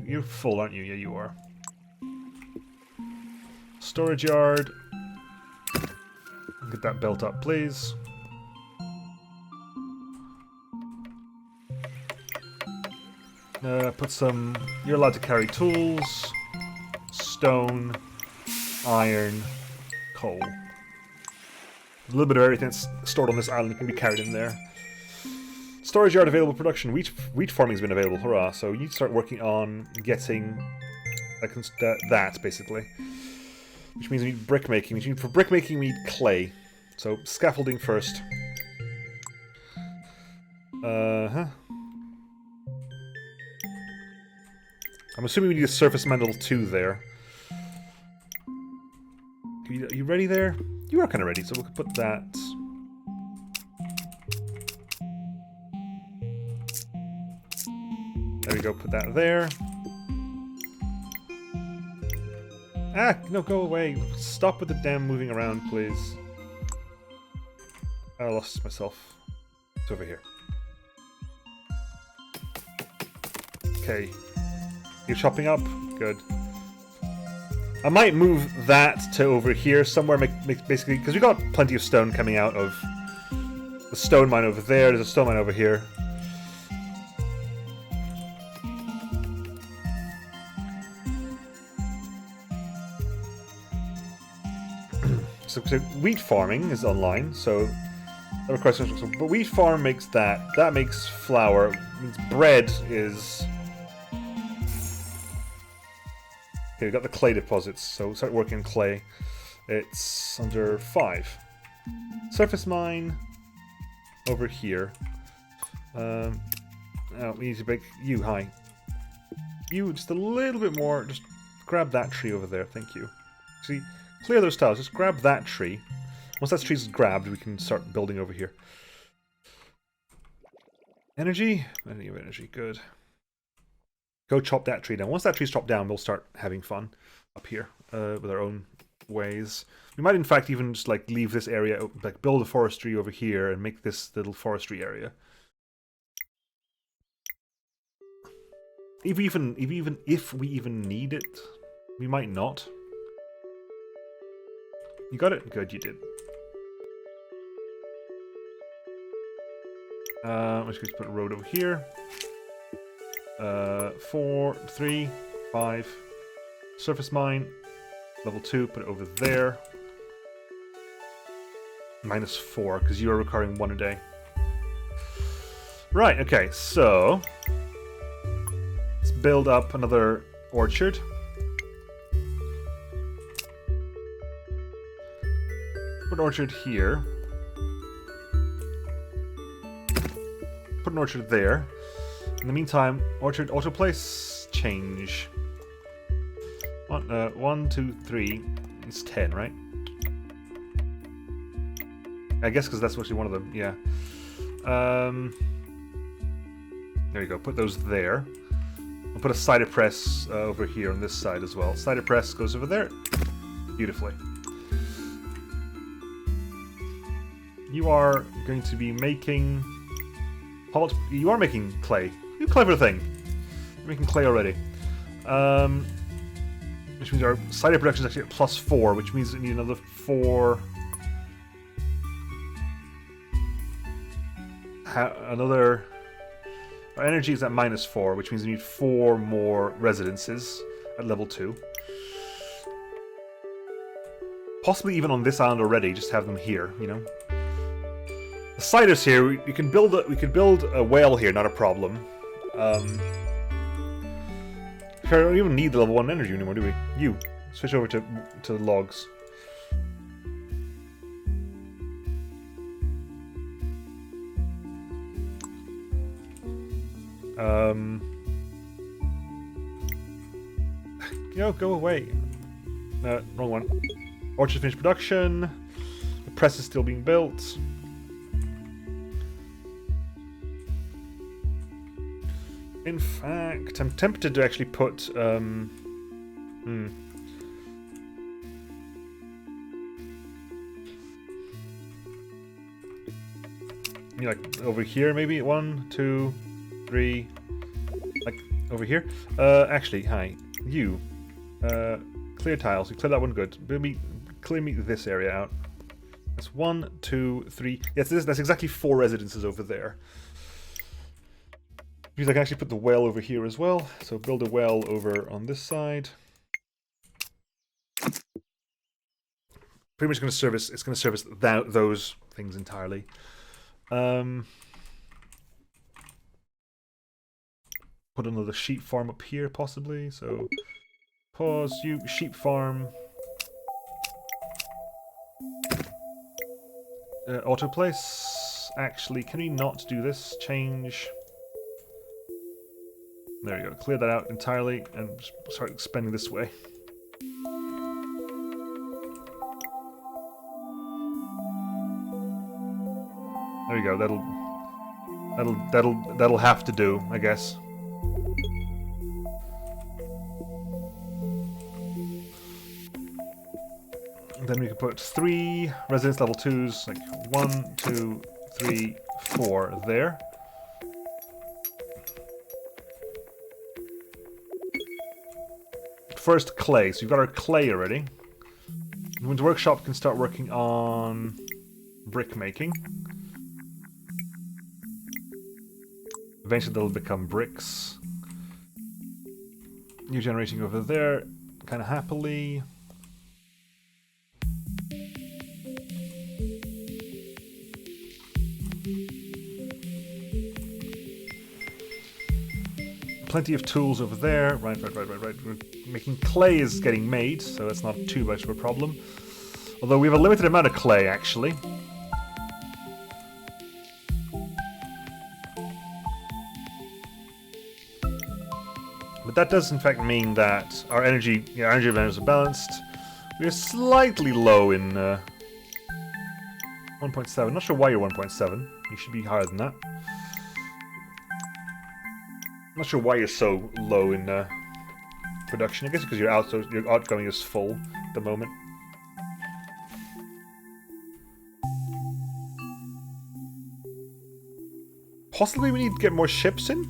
You're full, aren't you? Yeah, you are. Storage yard. Get that built up, please. Put some... You're allowed to carry tools, stone, iron, coal. A little bit of everything that's stored on this island can be carried in there. Storage yard available production. Wheat farming has been available. Hurrah. So you need to start working on getting that, basically. Which means we need brick making. Which means for brick making we need clay. So scaffolding first. I'm assuming we need a surface mine level 2 there. Are you ready there? You are kind of ready, so we'll put that... There we go, put that there. Ah, no, go away. Stop with the damn moving around, please. I lost myself. It's over here. Okay. You're chopping up? Good. I might move that to over here somewhere, basically, because we got plenty of stone coming out of the stone mine over there. There's a stone mine over here. So wheat farming is online, so that requires construction. But wheat farm makes that. That makes flour. It means bread is... Okay, we got the clay deposits, so we'll start working on clay. It's under 5. Surface mine over here. Oh, we need to make you. Hi. You just a little bit more. Just grab that tree over there. Thank you. See, clear those tiles. Just grab that tree. Once that tree's grabbed, we can start building over here. Energy? Plenty of energy. Good. Go chop that tree down. Once that tree's chopped down, we'll start having fun up here with our own ways. We might, in fact, even just like leave this area, like build a forestry over here and make this little forestry area. If we even need it, we might not. You got it? Good, you did. I'm just going to put a road over here. 4, 3, 5. Surface mine. Level 2, put it over there. -4, because you are requiring 1 a day. Right, okay, so... let's build up another orchard. Put an orchard here. Put an orchard there. In the meantime, orchard auto place change. 1, 2, 3. It's 10, right? I guess because that's actually one of them. Yeah. There you go. Put those there. I'll put a cider press over here on this side as well. Cider press goes over there. Beautifully. You are going to be making... You are making clay. You clever thing. You're making clay already. Which means our cider production is actually at +4, which means we need another 4... Our energy is at -4, which means we need 4 more residences at level 2. Possibly even on this island already, just have them here, you know. The cider's here. We can build a well here, not a problem. We don't even need the level 1 energy anymore, do we? You switch over to the logs. Go away. Wrong one. Orchard finished production. The press is still being built. In fact, I'm tempted to actually put like over here, maybe 1, 2, 3. Like over here. Actually, hi. You. Clear tiles. You clear that one good. Clear me this area out. That's 1, 2, 3. Yes, that's exactly 4 residences over there. Because I can actually put the well over here as well. So build a well over on this side. Pretty much going to service. It's going to service those things entirely. Put another sheep farm up here, possibly. So pause. You sheep farm. Auto place. Actually, can we not do this? Change. There we go. Clear that out entirely and start expanding this way. There we go. That'll have to do, I guess. And then we can put 3 residence level 2s, like 1, 2, 3, 4 there. First clay. So you've got our clay already. The Winter Workshop can start working on brick making. Eventually they'll become bricks. New generating over there, kind of happily. Plenty of tools over there. Right. We're making clay is getting made, so that's not too much of a problem. Although we have a limited amount of clay, actually. But that does in fact mean that our energy levels are balanced. We are slightly low in 1.7. Not sure why you're 1.7. You should be higher than that. Not sure why you're so low in production. I guess because your outgoing is full at the moment. Possibly we need to get more ships in.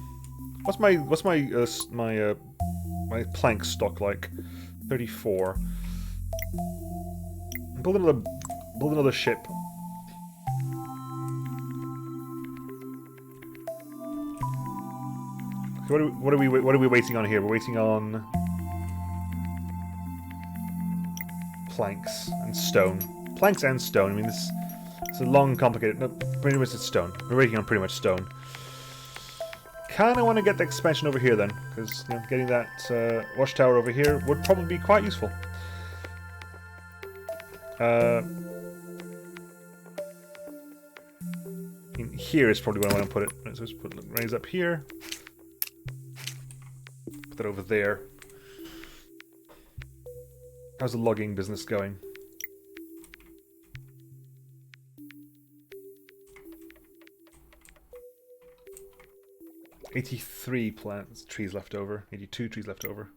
What's my plank stock like? 34. Build another ship. Okay, what are we waiting on here? We're waiting on planks and stone. Planks and stone. I mean, it's a long, complicated. No, pretty much it's stone. We're waiting on pretty much stone. Kind of want to get the expansion over here then, because getting that watchtower over here would probably be quite useful. In here is probably where I want to put it. So let's raise up here. Put that over there. How's the logging business going? $83 trees left over. 82 trees left over.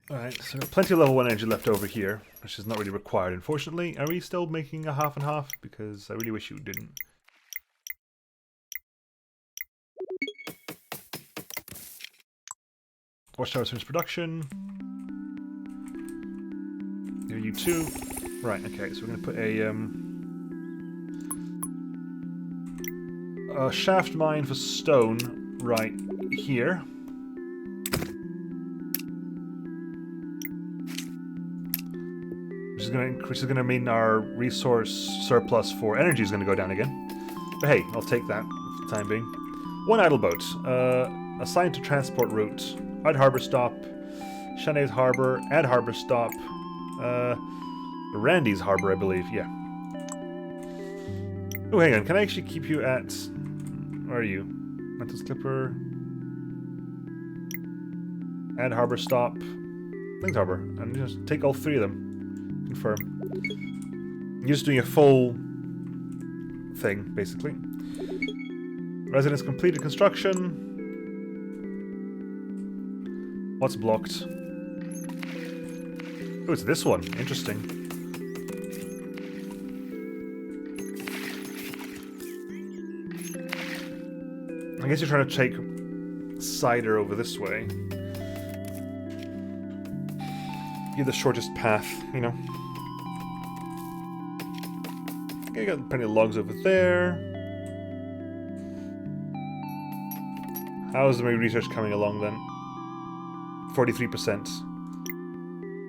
Alright, so plenty of level 1 energy left over here, which is not really required, unfortunately. Are we still making a half and half? Because I really wish you didn't. Watchtower finished production. Here you two. Right, okay, so we're going to put a shaft mine for stone right here. Which is going to mean our resource surplus for energy is going to go down again. But hey, I'll take that for the time being. 1 idle boat. Assigned to transport route. Add harbor stop. Shanae's harbor. Add harbor stop. Randy's harbor, I believe. Yeah. Oh, hang on. Can I actually keep you at... Where are you? Mantis Clipper. Add harbor stop. Things harbor. And just take all 3 of them. Confirm. You're just doing a full thing, basically. Residence completed construction. What's blocked? Oh, it's this one. Interesting. I guess you're trying to take cider over this way. You're the shortest path, you know. Okay, you got plenty of logs over there. How is my research coming along then? 43%.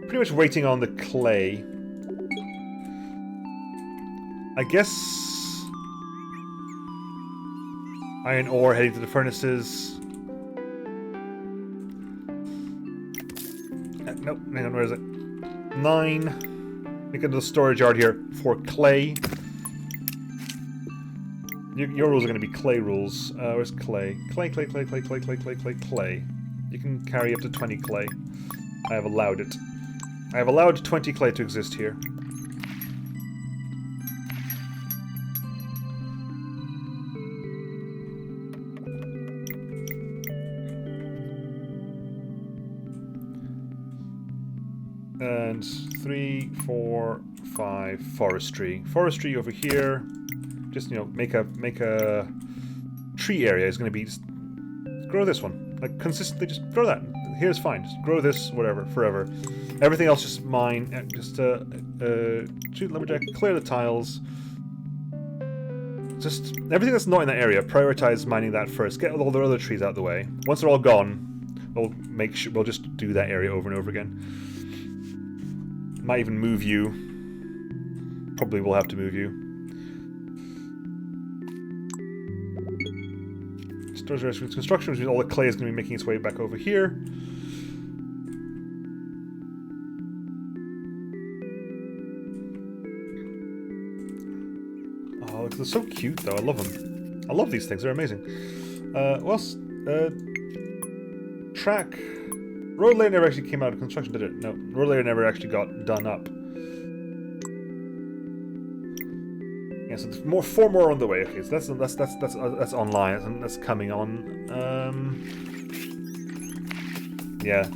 Pretty much waiting on the clay. I guess iron ore heading to the furnaces. Nope, hang on, where is it? 9. Make a little storage yard here for clay. Your rules are going to be clay rules. Where's clay? Clay. You can carry up to 20 clay. I have allowed it. I have allowed 20 clay to exist here. And 3, 4, 5 forestry. Forestry over here. Just, you know, make a tree area is going to be just grow this one. Like consistently just grow that. Here's fine. Just grow this whatever forever. Everything else just mine. Just shoot lumberjack, clear the tiles. Just everything that's not in that area, prioritize mining that first. Get all the other trees out of the way. Once they're all gone, we'll just do that area over and over again. Might even move you. Probably will have to move you. Storage restaurants construction, which means all the clay is going to be making its way back over here. Oh, they're so cute though. I love them. I love these things. They're amazing. What else? Track. Road layer never actually came out of construction, did it? No, road layer never actually got done up. Yeah, so there's 4 more on the way. Okay, so that's online. That's coming on. Yeah,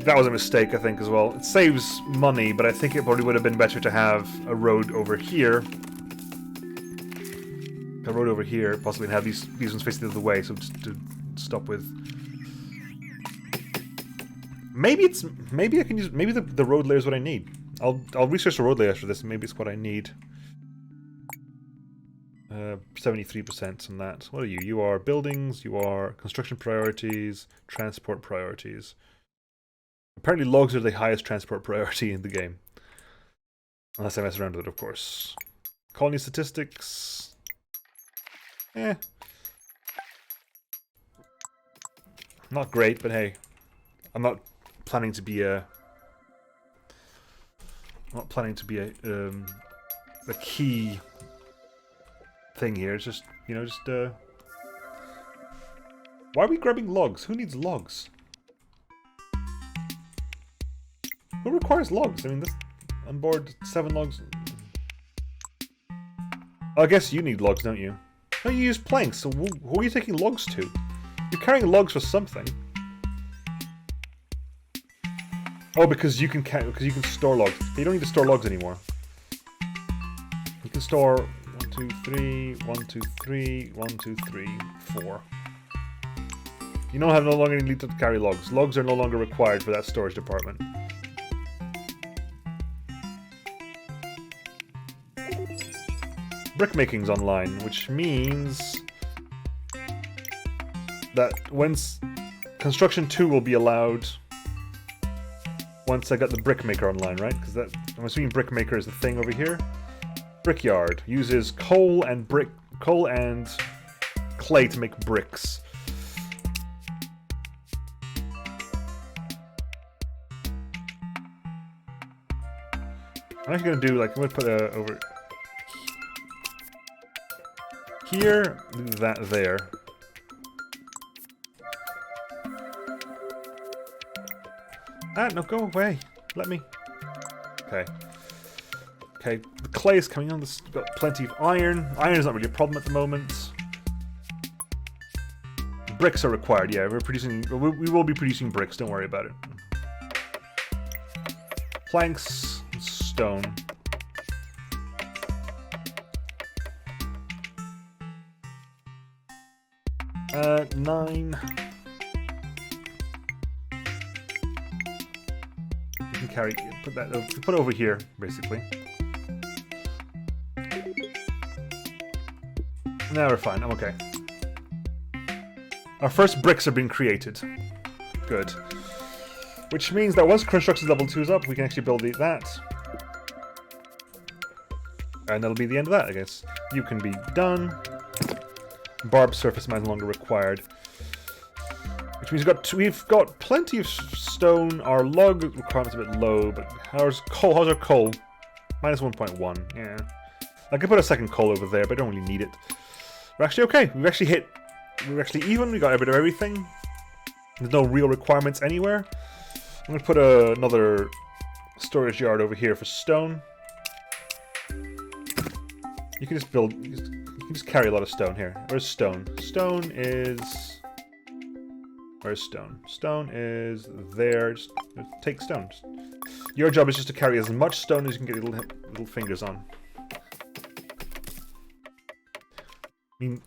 that was a mistake, I think, as well. It saves money, but I think it probably would have been better to have a road over here. A road over here, possibly, and have these ones facing the other way. So just to stop with. Maybe I can use the road layer is what I need. I'll research the road layer after this. Maybe it's what I need. 73% on that. What are you? You are buildings. You are construction priorities. Transport priorities. Apparently, logs are the highest transport priority in the game, unless I mess around with it, of course. Colony statistics. Not great, but hey, I'm not planning to be a key thing here. It's just, you know, why are we grabbing logs? Who needs logs? Who requires logs? I mean, this on board 7 logs. Oh, I guess you need logs, don't you? No, you use planks. So who are you taking logs to? You're carrying logs for something. Oh, because you can store logs. You don't need to store logs anymore. You can store 1, 2, 3, 1, 2, 3, 1, 2, 3, 4. You no longer need to carry logs. Logs are no longer required for that storage department. Brickmaking's online, which means that once construction 2 will be allowed. Once I got the brickmaker online, right? Because I'm assuming brickmaker is the thing over here. Brickyard uses coal and clay to make bricks. I'm actually gonna do I'm gonna put over here, do that there. Ah, no, go away. Let me. Okay. Okay, the clay is coming on. This got plenty of iron. Iron is not really a problem at the moment. Bricks are required. Yeah, we will be producing bricks. Don't worry about it. Planks, stone. 9. You can carry. Put it over here, basically. Now we're fine. I'm okay. Our first bricks are being created. Good. Which means that once construction level 2 is up, we can actually build that. And that'll be the end of that, I guess. You can be done. Barbed surface mine no longer required. Which means we've got plenty of stone. Our log requirement's a bit low, but how's our coal? Minus 1.1, yeah. I could put a second coal over there, but I don't really need it. We're actually okay. We're actually even. We got a bit of everything. There's no real requirements anywhere. I'm going to put another storage yard over here for stone. You can just build... You can just carry a lot of stone here. Where's stone? Stone is... Where's stone? Stone is there. Just take stone. Your job is just to carry as much stone as you can get your little fingers on. I mean...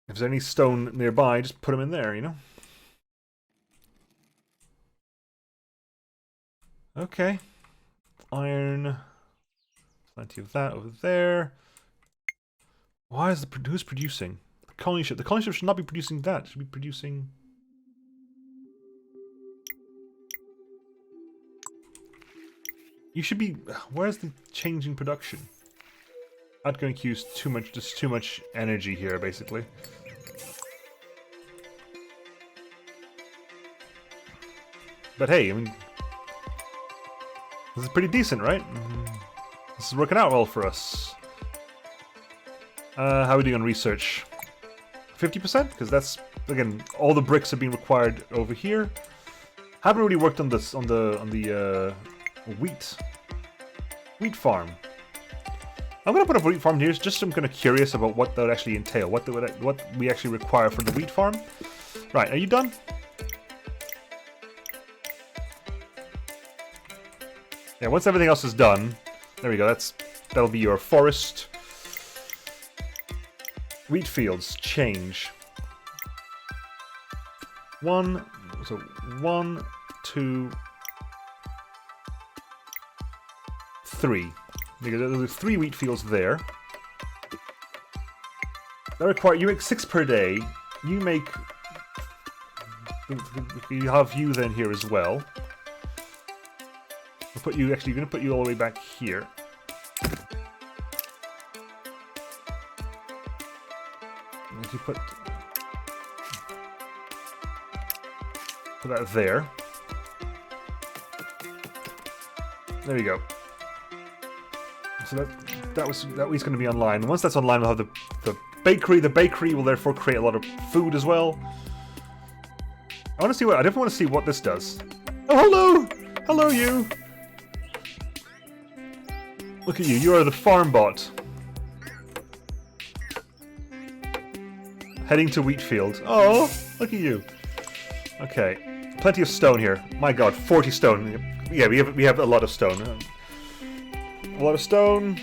If there's any stone nearby, just put them in there, you know? Okay. Iron. Plenty of that over there. Why is who's producing? The colony ship. The colony ship should not be producing that. It should be producing... You should be... Where's the change in production? Not going to use too much energy here, basically. But hey, I mean... This is pretty decent, right? This is working out well for us. How are we doing on research? 50%? Because that's, again, all the bricks are being required over here. Haven't really worked on this on the wheat farm. I'm gonna put a wheat farm here just so I'm kind of curious about what that would actually entail. What we actually require for the wheat farm. Right, are you done? Yeah, once everything else is done, there we go. That'll be your forest. Wheat fields change. 1, 2, 3. There's 3 wheat fields there. That require you make 6 per day. You make. You have you then here as well. We'll put you actually. Going to put you all the way back here. And if you put that there. There you go. So that was going to be online. Once that's online, we'll have the bakery. The bakery will therefore create a lot of food as well. I definitely want to see what this does. Oh, hello! Hello, you! Look at you. You are the farm bot. Heading to Wheatfield. Oh, look at you. Okay. Plenty of stone here. My god, 40 stone. Yeah, we have a lot of stone. A lot of stone.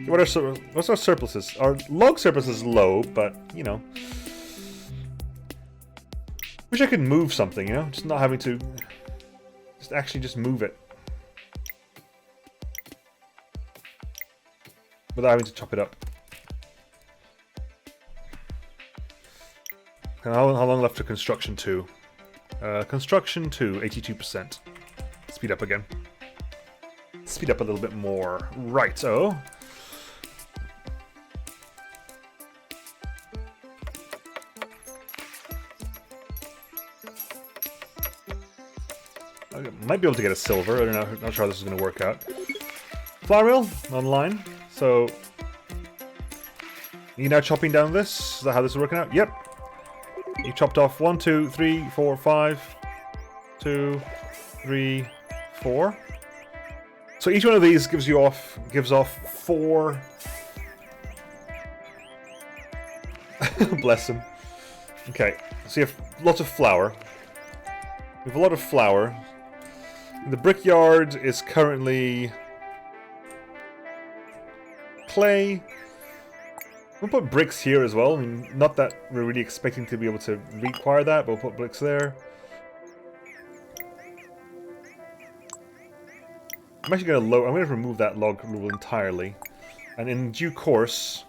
What's our surpluses? Our log surplus is low, but, you know. Wish I could move something, you know? Just not having to... Just move it. Without having to chop it up. How long left to construction 2? Construction 2, 82%. Speed up again. Speed up a little bit more. Right, so... I might be able to get a silver. I don't know. Not sure how this is going to work out. Flour mill online. So, you now chopping down this? Is that how this is working out? Yep. You chopped off 1, 2, 3, 4, 5, 2, 3, 4. So each one of these gives off 4. Bless him. Okay, so you have lots of flour. We have a lot of flour. The brickyard is currently clay. We'll put bricks here as well. I mean, not that we're really expecting to be able to require that, but we'll put bricks there. I'm actually going to remove that log rule entirely. And in due course...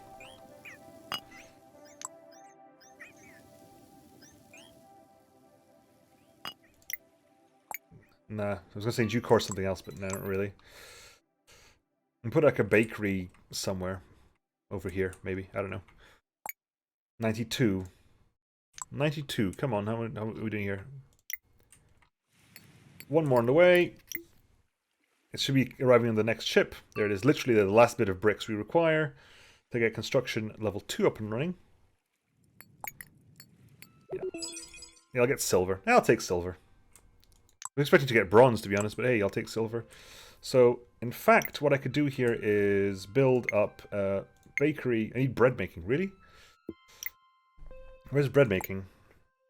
Nah, I was going to say in due course something else, but no, not really. And put like a bakery somewhere. Over here, maybe. I don't know. 92. 92. Come on, how are we doing here? One more on the way. It should be arriving on the next ship. There it is. Literally the last bit of bricks we require to get construction level 2 up and running. Yeah, I'll get silver. I'll take silver. I'm expecting to get bronze, to be honest, but hey, I'll take silver. So, in fact, what I could do here is build up a bakery. I need bread making, really? Where's bread making?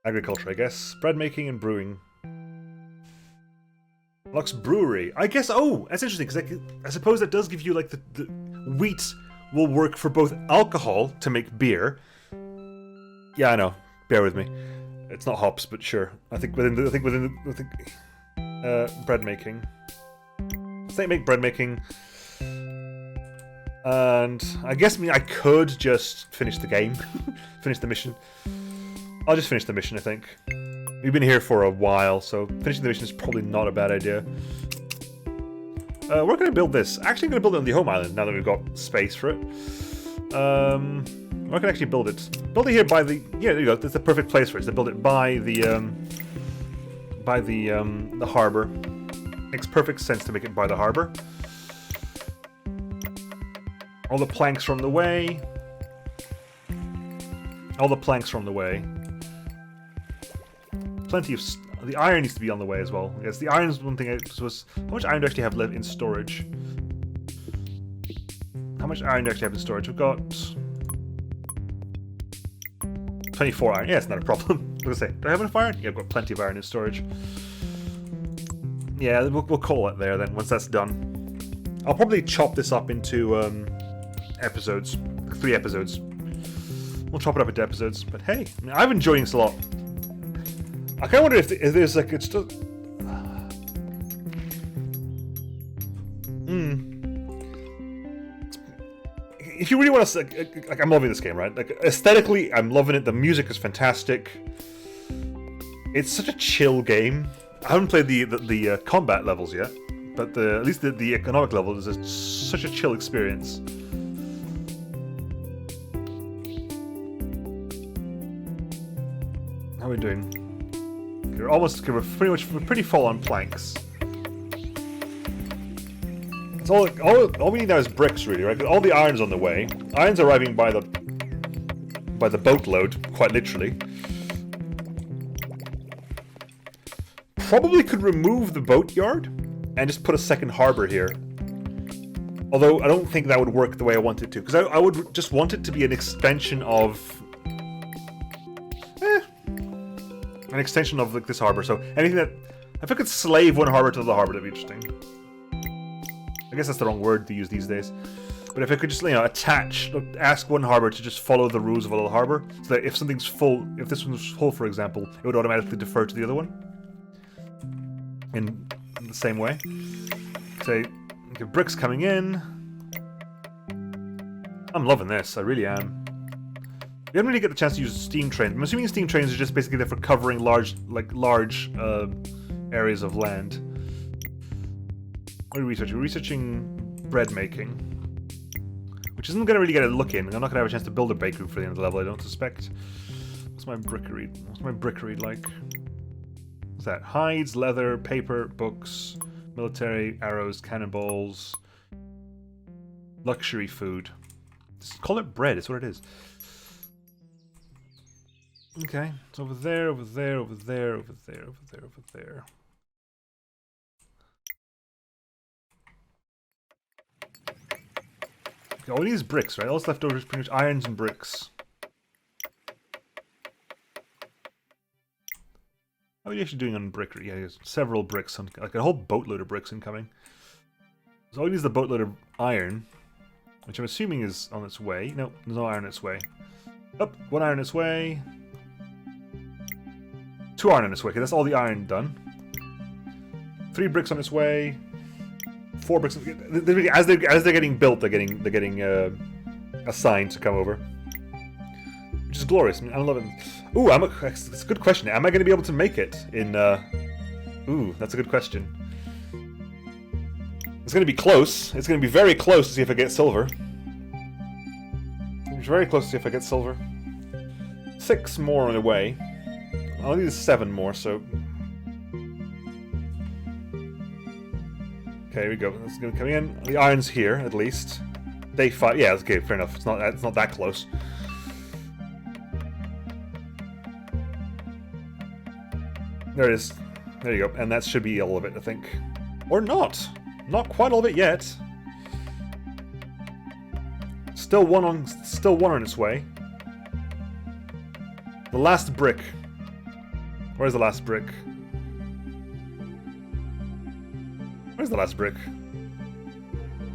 Agriculture, I guess. Bread making and brewing. Lux Brewery. I guess, oh, that's interesting, because I suppose that does give you, like, the wheat will work for both alcohol to make beer. Yeah, I know. Bear with me. It's not hops, but sure. I think bread making. So they make bread making. And I guess I could just finish the game. Finish the mission. I'll just finish the mission, I think. We've been here for a while, so finishing the mission is probably not a bad idea. We're going to build this. Actually, I'm going to build it on the home island now that we've got space for it. I can actually build it. Build it here by the... Yeah, there you go. That's the perfect place for it. So build it by the harbor. Makes perfect sense to make it by the harbor. All the planks from the way. All the planks from the way. Plenty of... The iron needs to be on the way as well. Yes, the iron is one thing. How much iron do I actually have left in storage? How much iron do I actually have in storage? We've got... 24 iron. Yeah, it's not a problem. I was going to say, do I have enough iron? Yeah, I've got plenty of iron in storage. Yeah, we'll call it there then, once that's done. I'll probably chop this up into episodes. 3 episodes. We'll chop it up into episodes. But hey, I mean, I'm enjoying this a lot. I kind of wonder if there's like... It's still... If you really want to... Like, I'm loving this game, right? Like, aesthetically, I'm loving it. The music is fantastic. It's such a chill game. I haven't played the combat levels yet, but at least the economic level is such a chill experience. How are we doing? We're pretty full on planks. It's all we need now is bricks, really, right? All the iron's on the way. Iron's arriving by the boatload, quite literally. Probably could remove the boatyard and just put a second harbor here. Although I don't think that would work the way I want it to, because I would just want it to be an extension of... an extension of like this harbor. So anything that... If I could slave one harbor to the harbor, that'd be interesting. I guess that's the wrong word to use these days. But if I could just, ask one harbor to just follow the rules of a little harbor, so that if something's full, if this one's full, for example, it would automatically defer to the other one. In the same way. Say, okay, bricks coming in. I'm loving this, I really am. We haven't really get the chance to use steam trains. I'm assuming steam trains are just basically there for covering large areas of land. What are we researching? We're researching bread making. Which isn't going to really get a look in. I'm not going to have a chance to build a bakery for the end of the level, I don't suspect. What's my brickery? What's my brickery like? What's that? Hides, leather, paper, books, military, arrows, cannonballs, luxury food. Just call it bread, it's what it is. Okay, it's over there, over there, over there, over there, over there, over there. Okay, all we need is bricks, right? All that's left over is pretty much irons and bricks. How are you actually doing on brickery? Yeah, there's several bricks, like a whole boatload of bricks incoming. So all we need is the boatload of iron. which I'm assuming is on its way. No, there's no iron on its way. Oh, 1 iron on its way. 2 iron on its way, okay, that's all the iron done. 3 bricks on its way. 4 bricks. As they're getting built, they're getting assigned to come over, which is glorious. I love it. Ooh, it's a good question. Am I going to be able to make it in? Ooh, that's a good question. It's going to be close. It's going to be very close to see if I get silver. It's very close to see if I get silver. 6 more on the way. I'll need 7 more, so... Okay, here we go. That's going to come in. The iron's here, at least. Day 5. Yeah, that's okay, fair enough. It's not that close. There it is. There you go. And that should be all of it, I think. Or not. Not quite all of it yet. Still one on its way. The last brick. Where's the last brick? Where's the last brick?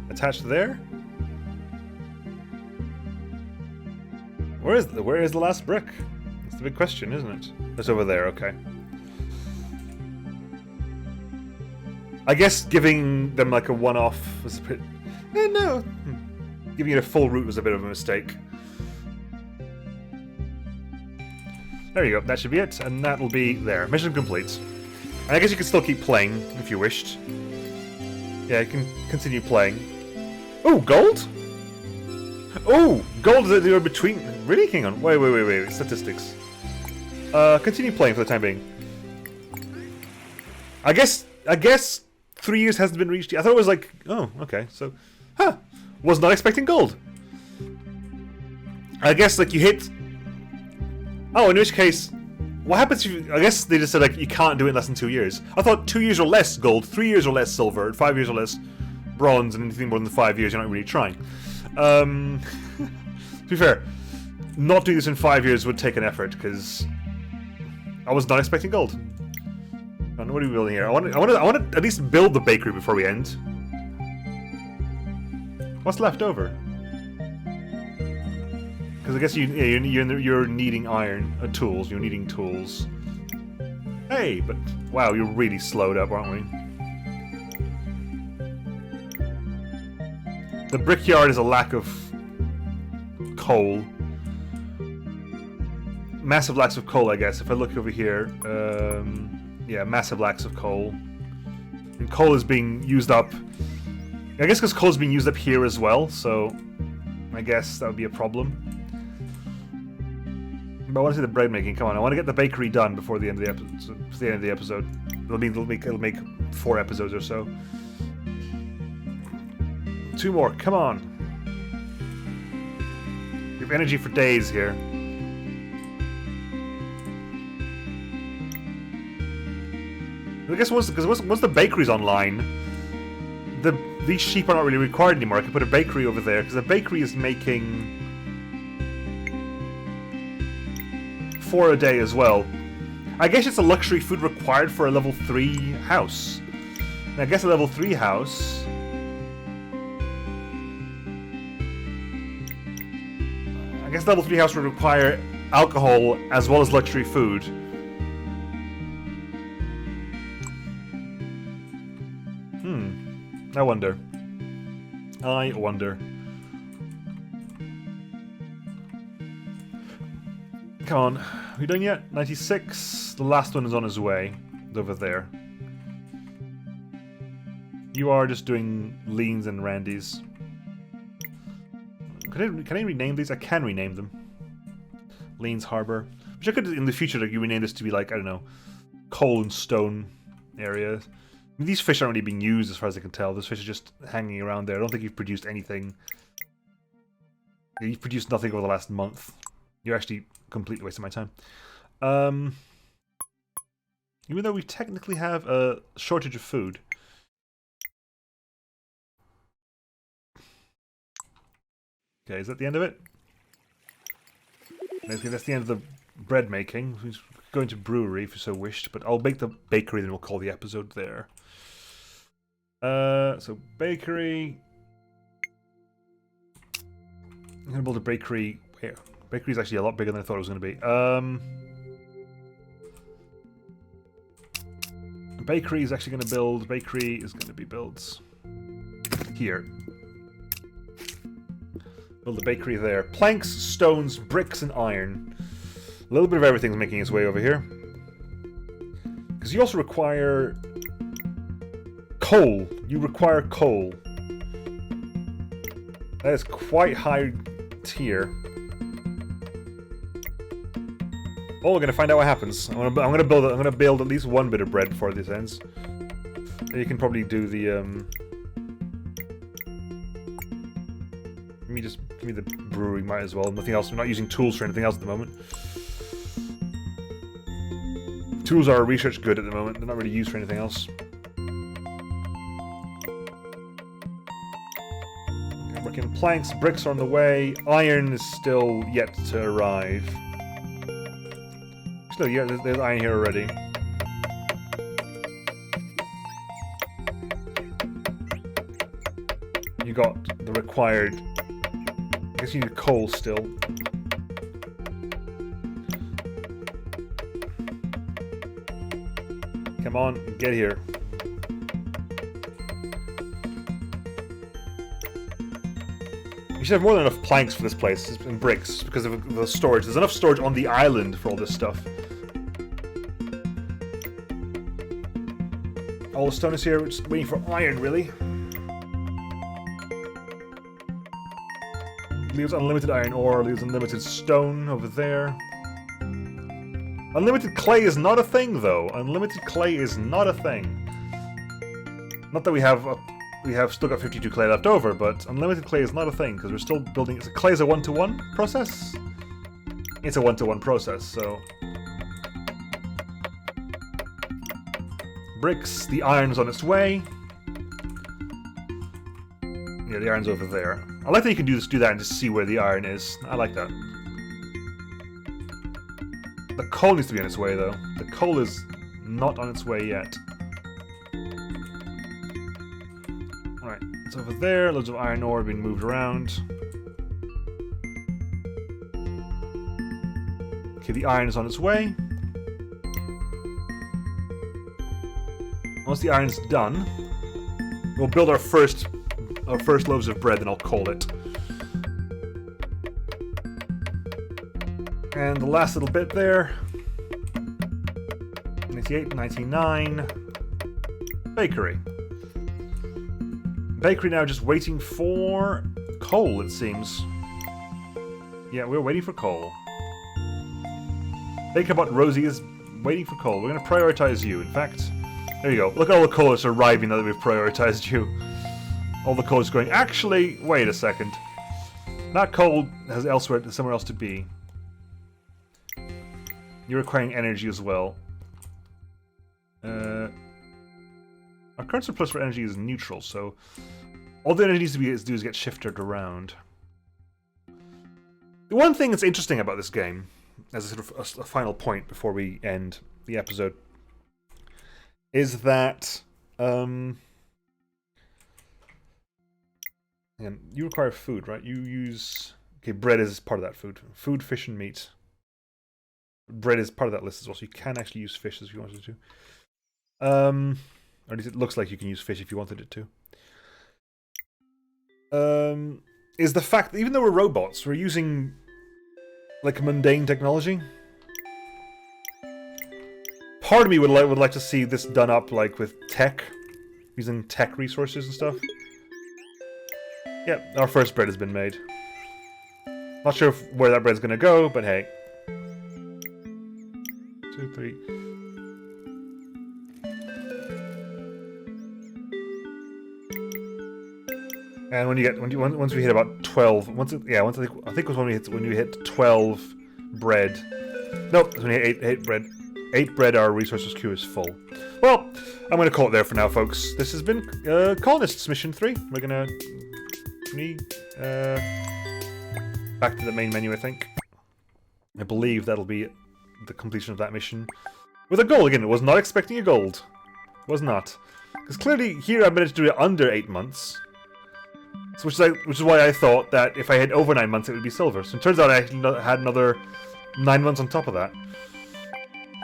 Attached there? Where is the last brick? That's the big question, isn't it? It's over there, okay. I guess giving them like a one-off was a bit... no. Giving it a full route was a bit of a mistake. There you go, that should be it, and that'll be there. Mission complete. And I guess you can still keep playing if you wished. Yeah, you can continue playing. Oh, gold? Oh, gold is in between. Really? Hang on. Wait. Statistics. Continue playing for the time being. I guess 3 years hasn't been reached yet. I thought it was like, oh, okay, so, huh. Was not expecting gold. I guess, like, you hit... Oh, in which case, what happens if you... I guess they just said, like, you can't do it in less than 2 years. I thought 2 years or less gold, 3 years or less silver, 5 years or less bronze, and anything more than 5 years, you're not really trying. To be fair, not doing this in 5 years would take an effort, because I was not expecting gold. What are we building here? I want to at least build the bakery before we end. What's left over? Because I guess you're needing iron tools. You're needing tools. Hey, but wow, you're really slowed up, aren't we? The brickyard is a lack of coal. Massive lacks of coal, I guess. If I look over here, yeah, massive lacks of coal. And coal is being used up. I guess because coal is being used up here as well, so I guess that would be a problem. But I want to see the bread making. Come on, I want to get the bakery done before the end of the episode. It'll make 4 episodes or so. 2 more. Come on. We have energy for days here. I guess once the bakery's online, these sheep are not really required anymore. I can put a bakery over there, because the bakery is making 4 a day as well. I guess it's a luxury food required for a level 3 house. And I guess a level 3 house... I guess a level 3 house would require alcohol as well as luxury food. I wonder. Come on. Are we done yet? 96. The last one is on his way. It's over there. You are just doing Leans and Randys. Can I rename these? I can rename them. Leans Harbor. Which I could, in the future, like, you rename this to be like, I don't know, coal and stone areas. I mean, these fish aren't really being used as far as I can tell. Those fish are just hanging around there. I don't think you've produced anything. You've produced nothing over the last month. You're actually completely wasting my time. Even though we technically have a shortage of food. Okay, is that the end of it? I think that's the end of the bread making. We're going to brewery if you so wished, but I'll make the bakery, then we'll call the episode there. So bakery. I'm gonna build a bakery. Here. Bakery is actually a lot bigger than I thought it was gonna be. Bakery is actually gonna build. Bakery is gonna be built here. Build a bakery there. Planks, stones, bricks, and iron. A little bit of everything's making its way over here. Because you also require coal. You require coal. That is quite high tier. Oh, we're gonna find out what happens. I'm gonna build at least one bit of bread before this ends. And you can probably do the Give me the brewery, might as well. Nothing else. I'm not using tools for anything else at the moment. Tools are research good at the moment. They're not really used for anything else. Okay, working planks. Bricks are on the way. Iron is still yet to arrive. Still, yeah, there's iron here already. You got the required... I guess you need coal still. Come on, get here. You should have more than enough planks for this place, and bricks, because of the storage. There's enough storage on the island for all this stuff. All the stone is here, we're just waiting for iron, really. Leaves unlimited iron ore, leaves unlimited stone over there. Unlimited clay is not a thing, though. Unlimited clay is not a thing. Not that we have still got 52 clay left over, but unlimited clay is not a thing because we're still building. Clay is a 1-to-1 process. It's a 1-to-1 process, so bricks. The iron's on its way. Yeah, the iron's over there. I like that you can do that and just see where the iron is. I like that. The coal needs to be on its way, though. The coal is not on its way yet. Alright, it's over there. Loads of iron ore being moved around. Okay, the iron is on its way. Once the iron's done, we'll build our first loaves of bread, and I'll call it. And the last little bit there. 98, 99. Bakery. Bakery now just waiting for coal, it seems. Yeah, we're waiting for coal. Bakerbot Rosie is waiting for coal. We're going to prioritize you. In fact, there you go. Look at all the coal that's arriving now that we've prioritized you. All the coal is going, actually, wait a second. That coal has somewhere else to be. You're requiring energy as well. Our current surplus for energy is neutral, so all the energy needs to do is get shifted around. The one thing that's interesting about this game, as a sort of a final point before we end the episode, is that and you require food, right? You use... Okay, bread is part of that food. Food, fish, and meat. Bread is part of that list as well, so you can actually use fish if you wanted to. Or at least it looks like you can use fish if you wanted it to. Is the fact that even though we're robots, we're using like mundane technology. Part of me would like to see this done up like with tech, using tech resources and stuff. Yeah, our first bread has been made. Not sure where that bread's gonna go, but hey. 2, 3. And once we hit about 12, I think it was when we hit 12 bread. Nope, it's when we hit 8 bread. 8 bread, our resources queue is full. Well, I'm gonna call it there for now, folks. This has been Colonists Mission 3. We're gonna back to the main menu, I think. I believe that'll be the completion of that mission. With a goal again. I was not expecting a gold. Was not. Because clearly here I managed to do it under 8 months. So which is why I thought that if I had over 9 months, it would be silver. So it turns out I had another 9 months on top of that.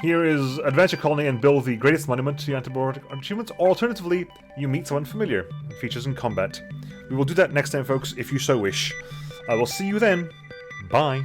Here is Adventure Colony and build the greatest monument to the antibiotic achievements, or alternatively, you meet someone familiar. Features in combat. We will do that next time, folks, if you so wish. I will see you then. Bye.